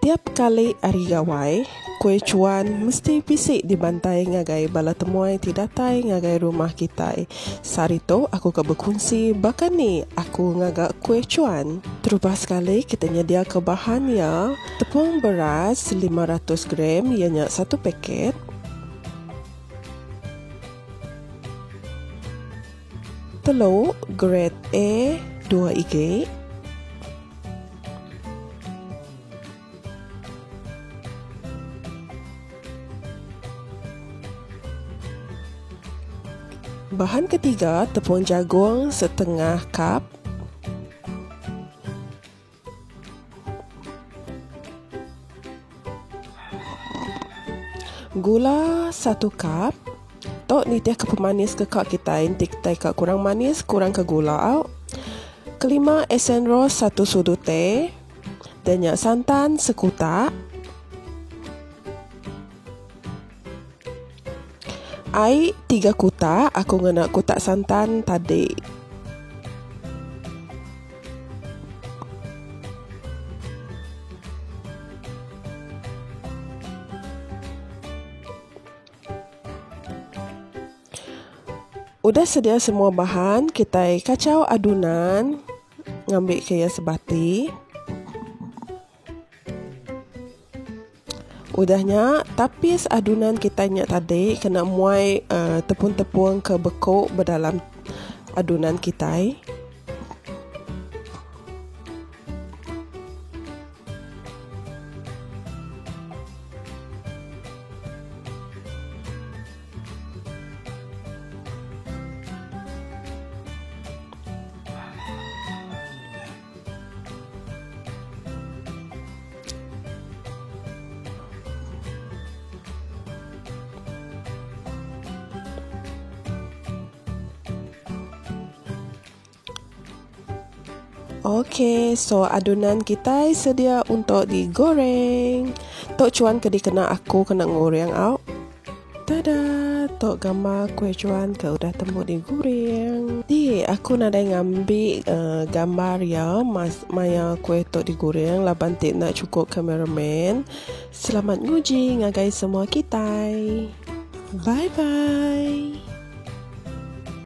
Setiap kali hari gawai, kuih cuan mesti bisik dibantai ngagai bala temuai tidatai ngagai rumah kita. Sarito aku ke berkongsi bahkan ni aku ngagak kuih cuan. Terubah sekali kita nyedia ke bahan ya. Tepung beras 500 gram ianya 1 paket. Telur grade A 2 igi. Bahan ketiga, tepung jagung setengah cup. Gula 1 cup. Tok ni tiap ke pemanis ke kak kita. Inti kita kak kurang manis, kurang ke gula. Kelima, esen ros 1 sudu teh. Dan santan sekutak. Air 3 kotak, aku guna kotak santan tadi. Udah sedia semua bahan, kita kacau adunan, ngambil kaya sebati. Udahnya tapis adunan kita tadi kena muai tepung-tepung ke bekuk berdalam adunan kita. Okey, so adunan kita sedia untuk digoreng. Tok cuan kedi kena aku kena ngoreng out. Tada, tok gambar kuih cuan ke udah temu digoreng. Di aku nak ngambil gambar ya maya kuih tok digoreng laban tik nak cukup kameraman. Selamat nguji ngagai semua kita. Bye bye.